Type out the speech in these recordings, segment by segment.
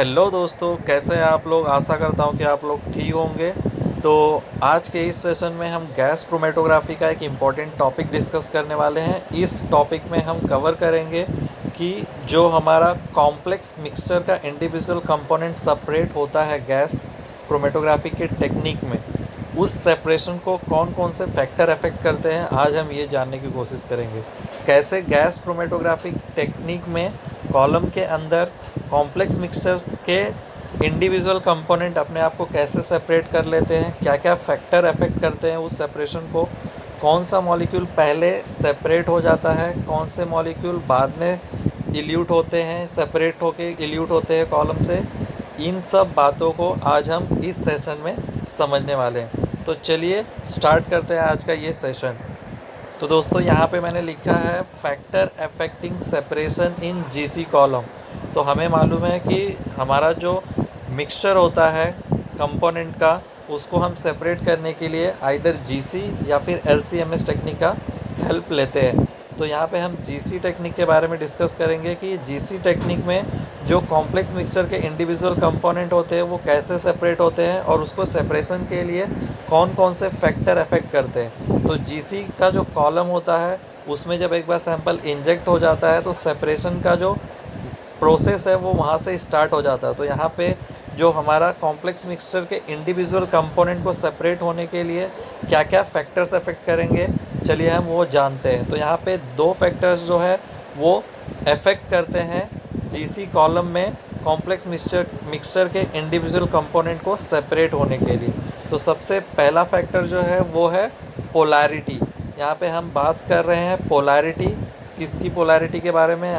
Hello दोस्तों, कैसे हैं आप लोग। आशा करता हूं कि आप लोग ठीक होंगे। तो आज के इस सेशन में हम गैस क्रोमेटोग्राफी का एक इम्पॉर्टेंट टॉपिक डिस्कस करने वाले हैं। इस टॉपिक में हम कवर करेंगे कि जो हमारा कॉम्प्लेक्स मिक्सचर का इंडिविजुअल कंपोनेंट सेपरेट होता है गैस क्रोमेटोग्राफी के टेक्निक में, उस सेपरेशन को कौन कौन से फैक्टर अफेक्ट करते हैं, आज हम ये जानने की कोशिश करेंगे। कैसे गैस क्रोमेटोग्राफी टेक्निक में कॉलम के अंदर कॉम्प्लेक्स मिक्सचर्स के इंडिविजुअल कंपोनेंट अपने आप को कैसे सेपरेट कर लेते हैं, क्या क्या फैक्टर अफेक्ट करते हैं उस सेपरेशन को, कौन सा मॉलिक्यूल पहले सेपरेट हो जाता है, कौन से मॉलिक्यूल बाद में इल्यूट होते हैं, सेपरेट होके इल्यूट होते हैं कॉलम से। इन सब बातों को आज हम इस सेशन में समझने वाले हैं। तो चलिए स्टार्ट करते हैं आज का ये सेशन। तो दोस्तों यहाँ पे मैंने लिखा है फैक्टर अफेक्टिंग सेपरेशन इन जीसी कॉलम। तो हमें मालूम है कि हमारा जो मिक्सचर होता है कंपोनेंट का, उसको हम सेपरेट करने के लिए आइदर जीसी या फिर एलसीएमएस टेक्निक का हेल्प लेते हैं। तो यहाँ पे हम जीसी टेक्निक के बारे में डिस्कस करेंगे कि जीसी टेक्निक में जो कॉम्प्लेक्स मिक्सचर के इंडिविजुअल कंपोनेंट होते हैं वो कैसे सेपरेट होते हैं और उसको सेपरेशन के लिए कौन कौन से फैक्टर अफेक्ट करते हैं। तो जीसी का जो कॉलम होता है उसमें जब एक बार सैंपल इंजेक्ट हो जाता है तो सेपरेशन का जो प्रोसेस है वो वहाँ से स्टार्ट हो जाता है। तो यहाँ पे जो हमारा कॉम्प्लेक्स मिक्सचर के इंडिविजुअल कंपोनेंट को सेपरेट होने के लिए क्या क्या फैक्टर्स अफेक्ट करेंगे, चलिए हम वो जानते हैं। तो यहाँ पे दो फैक्टर्स जो है वो अफेक्ट करते हैं जीसी कॉलम में कॉम्प्लेक्स मिक्सचर के इंडिविजुअल कंपोनेंट को सेपरेट होने के लिए। तो सबसे पहला फैक्टर जो है वो है पोलैरिटी। यहाँ पे हम बात कर रहे हैं पोलैरिटी, किसकी पोलैरिटी के बारे में।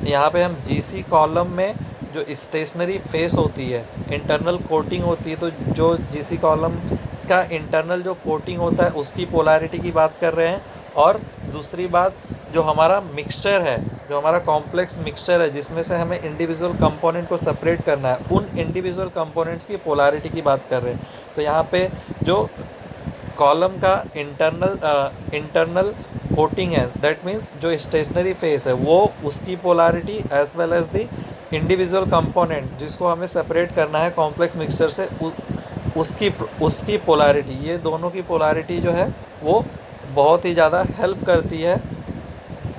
यहाँ पे हम जीसी कॉलम में जो स्टेशनरी फेस होती है, इंटरनल कोटिंग होती है, तो जो जीसी कॉलम का इंटरनल जो कोटिंग होता है उसकी पोलैरिटी की बात कर रहे हैं। और दूसरी बात, जो हमारा मिक्सचर है, जो हमारा कॉम्प्लेक्स मिक्सचर है जिसमें से हमें इंडिविजुअल कंपोनेंट को सेपरेट करना है, उन इंडिविजुअल कंपोनेंट्स की पोलैरिटी की बात कर रहे हैं। तो यहाँ पे जो कॉलम का इंटरनल कोटिंग है, दैट मीन्स जो स्टेशनरी फेस है वो उसकी polarity as well as the individual component जिसको हमें सेपरेट करना है कॉम्प्लेक्स मिक्सचर से, उसकी पोलैरिटी, ये दोनों की पोलैरिटी जो है वो बहुत ही ज़्यादा हेल्प करती है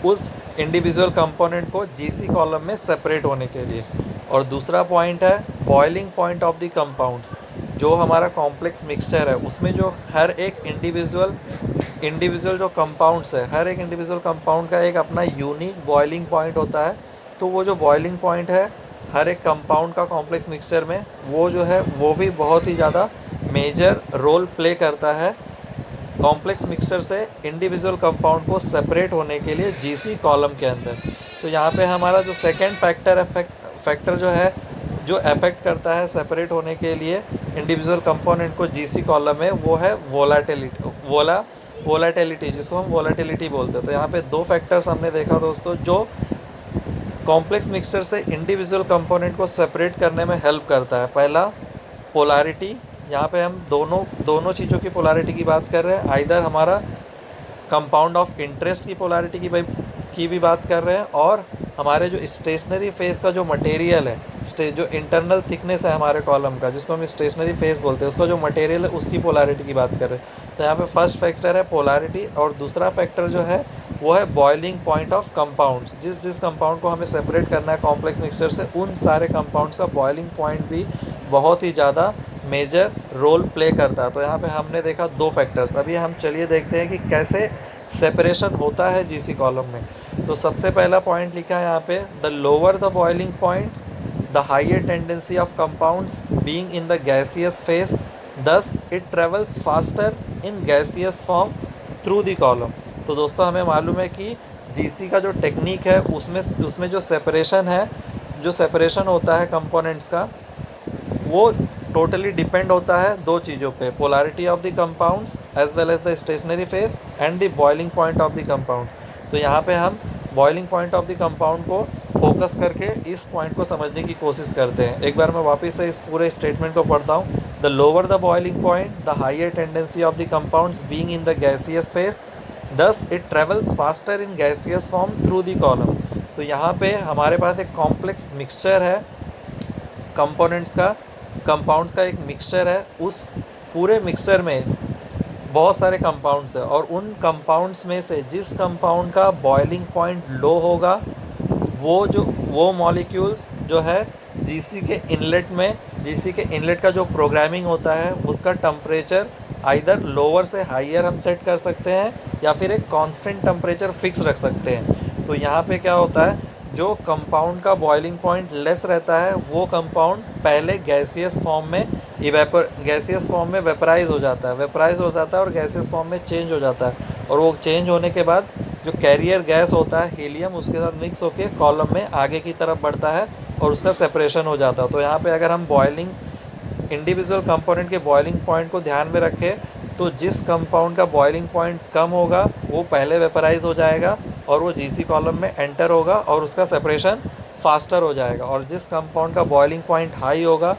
उस इंडिविजुअल कंपोनेंट को जीसी कॉलम में सेपरेट होने के लिए। और दूसरा पॉइंट है boiling point of the compounds. जो हमारा कॉम्प्लेक्स मिक्सचर है उसमें जो हर एक इंडिविजुअल जो कंपाउंड्स है, हर एक इंडिविजुअल कंपाउंड का एक अपना यूनिक बॉइलिंग पॉइंट होता है। तो वो जो बॉइलिंग पॉइंट है हर एक कंपाउंड का कॉम्प्लेक्स मिक्सचर में, वो जो है वो भी बहुत ही ज़्यादा मेजर रोल प्ले करता है कॉम्प्लेक्स मिक्सचर से इंडिविजुअल कंपाउंड को सेपरेट होने के लिए जीसी कॉलम के अंदर। तो यहाँ पे हमारा जो सेकेंड फैक्टर जो है जो अफेक्ट करता है सेपरेट होने के लिए इंडिविजुअल कंपोनेंट को जीसी कॉलम में, वो है वोलाटिलिटी, जिसको हम वोलाटिलिटी बोलते हैं। तो यहाँ पे दो फैक्टर्स हमने देखा दोस्तों जो कॉम्प्लेक्स मिक्सचर से इंडिविजुअल कंपोनेंट को सेपरेट करने में हेल्प करता है। पहला पोलैरिटी, यहाँ पे हम दोनों चीज़ों की पोलैरिटी की बात कर रहे हैं। आइदर हमारा कंपाउंड ऑफ इंटरेस्ट की पोलैरिटी की भी बात कर रहे हैं, और हमारे जो स्टेशनरी फेस का जो मटेरियल है, जो इंटरनल थिकनेस है हमारे कॉलम का, जिसको हम स्टेशनरी फेस बोलते हैं, उसका जो मटेरियल है उसकी पोलैरिटी की बात कर रहे हैं। तो यहाँ पे फर्स्ट फैक्टर है पोलैरिटी, और दूसरा फैक्टर जो है वो है बॉइलिंग पॉइंट ऑफ कंपाउंड्स। जिस कंपाउंड को हमें सेपरेट करना है कॉम्प्लेक्स मिक्सचर से, उन सारे कंपाउंड्स का बॉइलिंग पॉइंट भी बहुत ही ज़्यादा मेजर रोल प्ले करता है। तो यहाँ पे हमने देखा दो फैक्टर्स। अभी हम चलिए देखते हैं कि कैसे सेपरेशन होता है जीसी कॉलम में। तो सबसे पहला पॉइंट लिखा है यहाँ पे, the lower the boiling points the higher tendency of compounds being in the gaseous face, thus it travels faster in gaseous form through the column. तो दोस्तों हमें मालूम है कि जीसी का जो टेक्निक है उसमें जो सेपरेशन होता है कंपोनेंट्स का, वो टोटली डिपेंड होता है दो चीज़ों पे, polarity of the compounds as well as the stationary phase and the boiling point of the compound. तो यहाँ पे हम boiling point of the compound को फोकस करके इस पॉइंट को समझने की कोशिश करते हैं। एक बार मैं वापस से इस पूरे स्टेटमेंट को पढ़ता हूँ। The lower the boiling point the higher tendency of the compounds being in the gaseous face, thus it travels faster in gaseous form through the column. तो यहाँ पे हमारे पास एक कॉम्प्लेक्स मिक्सचर है कंपाउंड्स का एक मिक्सचर है। उस पूरे मिक्सचर में बहुत सारे कंपाउंड्स हैं और उन कंपाउंड्स में से जिस कंपाउंड का बॉइलिंग पॉइंट लो होगा वो मॉलिक्यूल्स जो है जीसी के इनलेट का जो प्रोग्रामिंग होता है उसका टेम्परेचर आइदर लोअर से हाइयर हम सेट कर सकते हैं या फिर एक कांस्टेंट टेम्परेचर फिक्स रख सकते हैं। तो यहाँ पे क्या होता है, जो कंपाउंड का बॉइलिंग पॉइंट लेस रहता है वो कंपाउंड पहले गैसियस फॉर्म में वेपराइज हो जाता है और गैसियस फॉर्म में चेंज हो जाता है और वो चेंज होने के बाद जो कैरियर गैस होता है हीलियम उसके साथ मिक्स होके कॉलम में आगे की तरफ बढ़ता है और उसका सेपरेशन हो जाता है। तो यहाँ पे अगर हम इंडिविजुअल कंपोनेंट के बॉइलिंग पॉइंट को ध्यान में रखें तो जिस कंपाउंड का बॉइलिंग पॉइंट कम होगा वो पहले वेपराइज हो जाएगा और वो जीसी कॉलम में एंटर होगा और उसका सेपरेशन फास्टर हो जाएगा, और जिस कंपाउंड का बॉइलिंग पॉइंट हाई होगा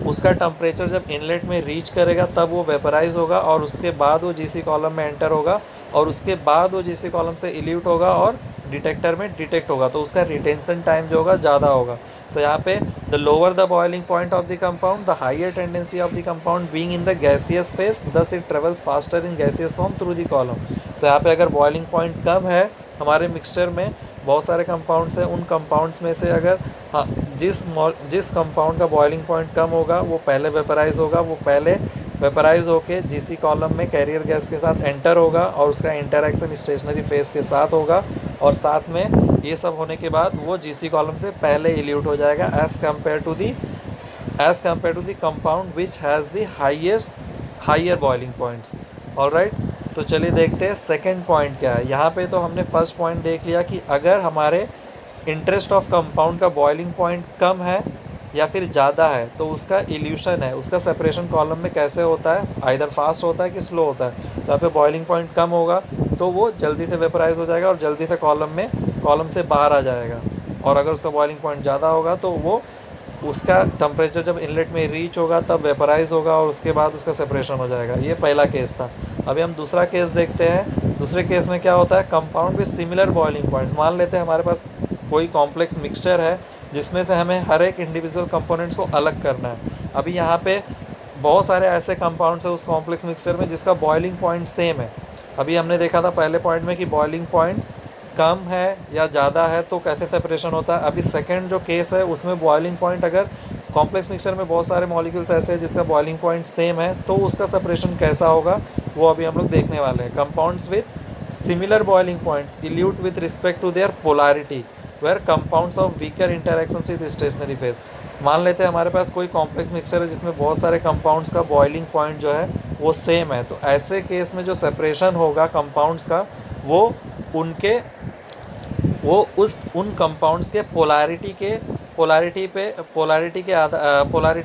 उसका टेम्परेचर जब इनलेट में रीच करेगा तब वो वेपराइज होगा और उसके बाद वो जीसी कॉलम में एंटर होगा और उसके बाद वो जीसी कॉलम से इल्यूट होगा और डिटेक्टर में डिटेक्ट होगा, तो उसका रिटेंशन टाइम जो होगा ज़्यादा होगा। तो यहाँ पे the lower the boiling point of the compound the higher tendency of the compound being in the gaseous phase thus it travels faster in gaseous form through the column. तो यहाँ पे अगर बॉइलिंग पॉइंट कम है हमारे mixture में बहुत सारे compounds हैं, उन कंपाउंड्स में से अगर हाँ जिस कंपाउंड का बॉइलिंग पॉइंट कम होगा वो पहले वेपराइज होके जीसी कॉलम में कैरियर गैस के साथ एंटर होगा और उसका इंटरेक्शन स्टेशनरी फेज के साथ होगा और साथ में ये सब होने के बाद वो जीसी कॉलम से पहले इल्यूट हो जाएगा as compared to the compound which has the higher boiling points. Alright, तो चलिए देखते हैं सेकेंड पॉइंट क्या है। यहाँ पे तो हमने फर्स्ट पॉइंट देख लिया कि अगर हमारे इंटरेस्ट ऑफ कंपाउंड का बॉइलिंग पॉइंट कम है या फिर ज़्यादा है तो उसका इल्यूशन है, उसका सेपरेशन कॉलम में कैसे होता है, आइदर फास्ट होता है कि स्लो होता है। तो यहाँ पे बॉइलिंग पॉइंट कम होगा तो वो जल्दी से वेपराइज हो जाएगा और जल्दी से कॉलम से बाहर आ जाएगा, और अगर उसका बॉइलिंग पॉइंट ज़्यादा होगा तो वो उसका टेम्परेचर जब इनलेट में रीच होगा तब वेपराइज होगा और उसके बाद उसका सेपरेशन हो जाएगा। ये पहला केस था। अभी हम दूसरा केस देखते हैं। दूसरे केस में क्या होता है, compound with similar boiling points. मान लेते हैं हमारे पास कोई कॉम्प्लेक्स मिक्सचर है जिसमें से हमें हर एक इंडिविजुअल कंपोनेंट्स को अलग करना है। अभी यहाँ पे बहुत सारे ऐसे कंपाउंड्स हैं उस कॉम्प्लेक्स मिक्सचर में जिसका बॉइलिंग पॉइंट सेम है। अभी हमने देखा था पहले पॉइंट में कि बॉइलिंग पॉइंट कम है या ज़्यादा है तो कैसे सेपरेशन होता है। अभी सेकंड जो केस है उसमें बॉइलिंग पॉइंट अगर कॉम्प्लेक्स मिक्सचर में बहुत सारे मॉलिक्यूल्स ऐसे हैं जिसका बॉइलिंग पॉइंट सेम है तो उसका सेपरेशन कैसा होगा वो अभी हम लोग देखने वाले हैं। Compounds with similar boiling points elute with respect to their polarity where compounds of weaker interactions with stationary phase. मान लेते हैं हमारे पास कोई कॉम्प्लेक्स मिक्सचर है जिसमें बहुत सारे कंपाउंड्स का बॉइलिंग पॉइंट जो है वो सेम है, तो ऐसे केस में जो सेपरेशन होगा कंपाउंड्स का वो उन कंपाउंड्स के पोलैरिटी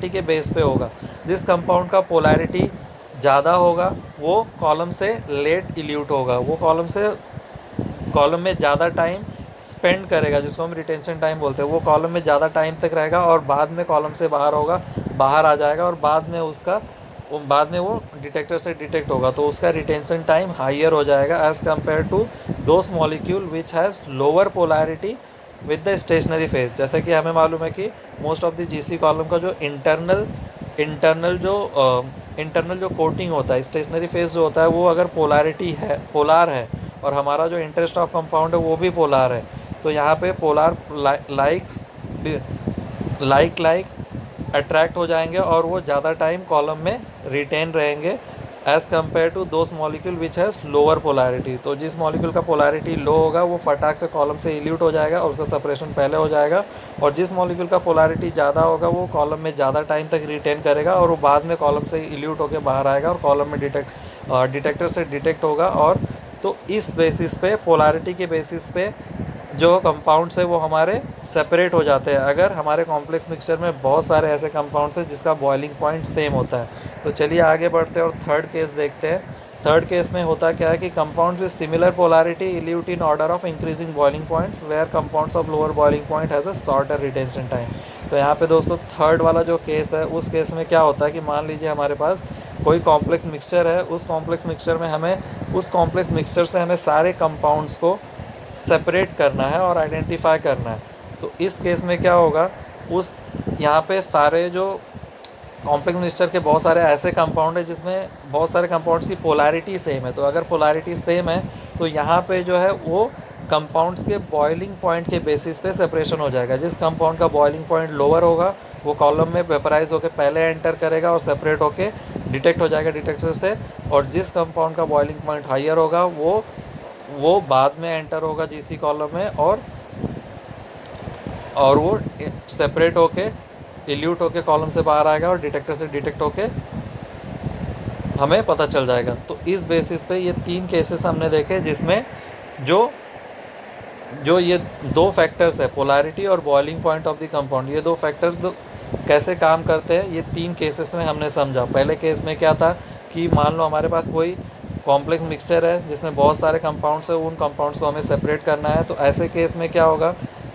के बेस पे होगा। जिस कंपाउंड का पोलैरिटी ज़्यादा होगा वो कॉलम से लेट इल्यूट होगा, वो कॉलम में ज़्यादा टाइम स्पेंड करेगा जिसको हम रिटेंशन टाइम बोलते हैं। वो कॉलम में ज़्यादा टाइम तक रहेगा और बाद में कॉलम से बाहर आ जाएगा और बाद में वो डिटेक्टर से डिटेक्ट होगा तो उसका रिटेंशन टाइम हाइयर हो जाएगा as compared to those molecule which has lower polarity with the stationary phase. जैसे कि हमें मालूम है कि most of the GC column का जो इंटरनल जो कोटिंग होता है, स्टेशनरी फेज जो होता है वो अगर पोलार है और हमारा जो इंटरेस्ट ऑफ कंपाउंड है वो भी पोलार है तो यहाँ पे पोलार लाइक अट्रैक्ट हो जाएंगे और वो ज़्यादा टाइम कॉलम में रिटेन रहेंगे as compared to those molecule which has lower polarity. तो जिस मॉलिक्यूल का पोलैरिटी लो होगा वो फटाक से कॉलम से इल्यूट हो जाएगा और उसका सेपरेशन पहले हो जाएगा, और जिस मॉलिक्यूल का पोलैरिटी ज़्यादा होगा वो कॉलम में ज़्यादा टाइम तक रिटेन करेगा और वो बाद में कॉलम से इल्यूट होकर बाहर आएगा और कॉलम में डिटेक्टर से डिटेक्ट होगा। और तो इस बेसिस पे पोलैरिटी के बेसिस पे जो कंपाउंड्स है वो हमारे सेपरेट हो जाते हैं अगर हमारे कॉम्प्लेक्स मिक्सचर में बहुत सारे ऐसे कंपाउंड्स हैं जिसका बॉइलिंग पॉइंट सेम होता है। तो चलिए आगे बढ़ते हैं और थर्ड केस देखते हैं। थर्ड केस में होता क्या है कि compounds with similar polarity elute in order of increasing boiling points where compounds of lower boiling point has a shorter retention time. तो यहाँ पे दोस्तों थर्ड वाला जो केस है उस केस में क्या होता है कि मान लीजिए हमारे पास कोई कॉम्प्लेक्स मिक्सचर है, उस कॉम्प्लेक्स मिक्सचर से हमें सारे कंपाउंड्स को सेपरेट करना है और आइडेंटिफाई करना है। तो इस केस में क्या होगा, यहाँ पे सारे जो कॉम्प्लेक्स मिक्सचर के बहुत सारे ऐसे कंपाउंड है जिसमें बहुत सारे कंपाउंड्स की पोलैरिटी सेम है। तो अगर पोलैरिटी सेम है तो यहाँ पे जो है वो कंपाउंड्स के बॉइलिंग पॉइंट के बेसिस पे सेपरेशन हो जाएगा। जिस कंपाउंड का बॉइलिंग पॉइंट लोअर होगा वो कॉलम में वेपराइज होकर पहले एंटर करेगा और सेपरेट होके डिटेक्ट हो जाएगा डिटेक्टर से, और जिस कंपाउंड का बॉइलिंग पॉइंट हाइयर होगा वो बाद में एंटर होगा जीसी कॉलम में, और वो सेपरेट होके इल्यूट होके कॉलम से बाहर आएगा और डिटेक्टर से डिटेक्ट होके हमें पता चल जाएगा। तो इस बेसिस पे ये 3 केसेस हमने देखे जिसमें जो ये 2 फैक्टर्स है, पोलैरिटी और boiling point of the compound, ये 2 फैक्टर्स कैसे काम करते हैं ये 3 केसेस में हमने समझा। पहले केस में क्या था कि मान लो हमारे पास कोई कॉम्प्लेक्स मिक्सचर है जिसमें बहुत सारे कंपाउंड्स है, उन कंपाउंड्स को हमें सेपरेट करना है। तो ऐसे केस में क्या होगा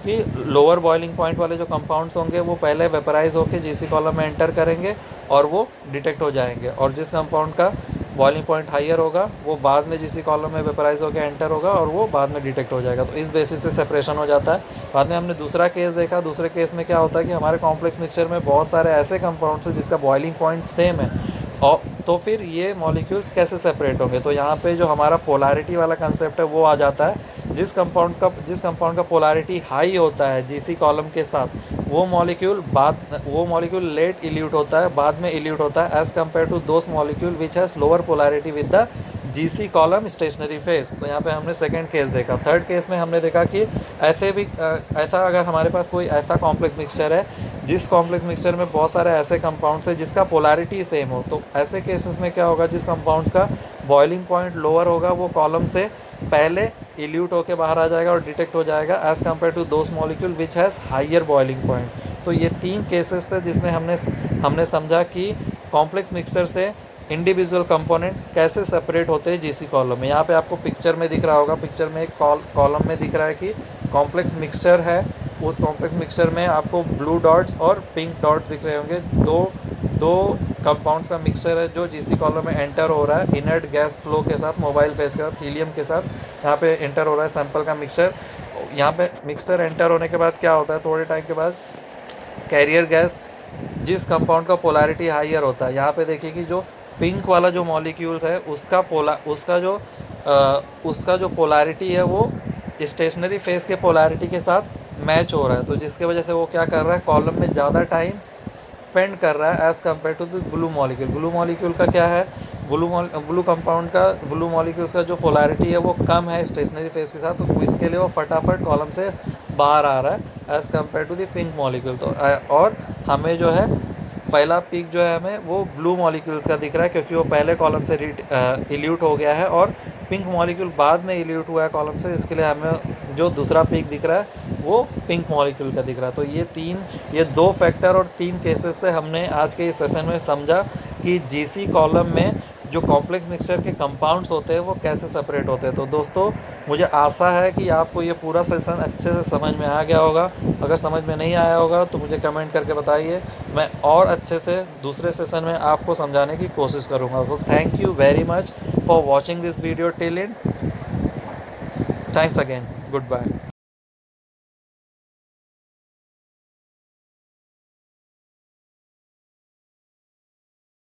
कि लोअर बॉइलिंग पॉइंट वाले जो कंपाउंड्स होंगे वो पहले वेपराइज होकर जीसी कॉलम में एंटर करेंगे और वो डिटेक्ट हो जाएंगे, और जिस कंपाउंड का बॉइलिंग पॉइंट हाइयर होगा वो बाद में जीसी कॉलम में वेपराइज होकर एंटर होगा और वो बाद में डिटेक्ट हो जाएगा। तो इस बेसिस पे सेपरेशन हो जाता है। बाद में हमने दूसरा केस देखा। दूसरे केस में क्या होता है कि हमारे कॉम्प्लेक्स मिक्सचर में बहुत सारे ऐसे कंपाउंड्स हैं जिसका बॉइलिंग पॉइंट सेम है, और तो फिर ये मॉलिक्यूल्स कैसे सेपरेट होंगे। तो यहाँ पे जो हमारा पोलैरिटी वाला कंसेप्ट है वो आ जाता है। जिस कंपाउंड का पोलैरिटी हाई होता है जीसी कॉलम के साथ, वो मॉलिक्यूल लेट इल्यूट होता है, बाद में इल्यूट होता है, as compared to those molecule which has lower polarity with the GC column stationary phase. तो यहाँ पे हमने सेकंड केस देखा। थर्ड केस में हमने देखा कि ऐसा अगर हमारे पास कोई ऐसा कॉम्प्लेक्स मिक्सचर है जिस कॉम्प्लेक्स मिक्सचर में बहुत सारे ऐसे कंपाउंड्स है जिसका पोलैरिटी सेम हो, तो ऐसे केसेस में क्या होगा, जिस कंपाउंड्स का बॉइलिंग पॉइंट लोअर होगा वो कॉलम से पहले इल्यूट होकर बाहर आ जाएगा और डिटेक्ट हो जाएगा, as compared to those molecule which has higher boiling point. तो ये 3 केसेस थे जिसमें हमने समझा कि कॉम्प्लेक्स मिक्सचर से इंडिविजुअल कंपोनेंट कैसे सेपरेट होते हैं जीसी कॉलम में। यहाँ पे आपको पिक्चर में दिख रहा होगा, पिक्चर में एक कॉलम में दिख रहा है कि कॉम्प्लेक्स मिक्सचर है। उस कॉम्प्लेक्स मिक्सचर में आपको ब्लू डॉट्स और पिंक डॉट्स दिख रहे होंगे। दो कंपाउंड्स का मिक्सचर है जो जीसी कॉलम में एंटर हो रहा है इनर्ट गैस फ्लो के साथ, मोबाइल फेज के साथ, हीलियम के साथ यहाँ पे एंटर हो रहा है सैंपल का मिक्सचर। यहाँ पे मिक्सचर एंटर होने के बाद क्या होता है, थोड़े टाइम के बाद कैरियर गैस जिस कंपाउंड का पोलैरिटी हाइयर होता है, यहाँ पे देखिए कि जो पिंक वाला जो मॉलिक्यूल्स है उसका जो पोलैरिटी है वो स्टेशनरी फेज के पोलैरिटी के साथ मैच हो रहा है। तो जिसके वजह से वो क्या कर रहा है, कॉलम में ज़्यादा टाइम स्पेंड कर रहा है as compared to the blue molecule. Blue molecule का क्या है, ब्लू मॉलिक्यूल्स का जो पोलैरिटी है वो कम है स्टेशनरी फेज के साथ, तो इसके लिए वो फटाफट कॉलम से बाहर आ रहा है as compared to the pink molecule. तो और हमें जो है पहला पीक जो है हमें वो ब्लू मॉलिक्यूल्स का दिख रहा है क्योंकि वो पहले कॉलम से इल्यूट हो गया है, और पिंक मॉलिक्यूल बाद में इल्यूट हुआ है कॉलम से, इसके लिए हमें जो दूसरा पीक दिख रहा है वो पिंक मॉलिक्यूल का दिख रहा है। तो ये 2 फैक्टर और 3 केसेस से हमने आज के इस सेशन में समझा कि जीसी कॉलम में जो कॉम्प्लेक्स मिक्सचर के कंपाउंड्स होते हैं वो कैसे सेपरेट होते हैं। तो दोस्तों मुझे आशा है कि आपको ये पूरा सेशन अच्छे से समझ में आ गया होगा। अगर समझ में नहीं आया होगा तो मुझे कमेंट करके बताइए, मैं और अच्छे से दूसरे सेशन में आपको समझाने की कोशिश करूँगा। तो thank you very much for watching this video till end. Thanks again, good bye.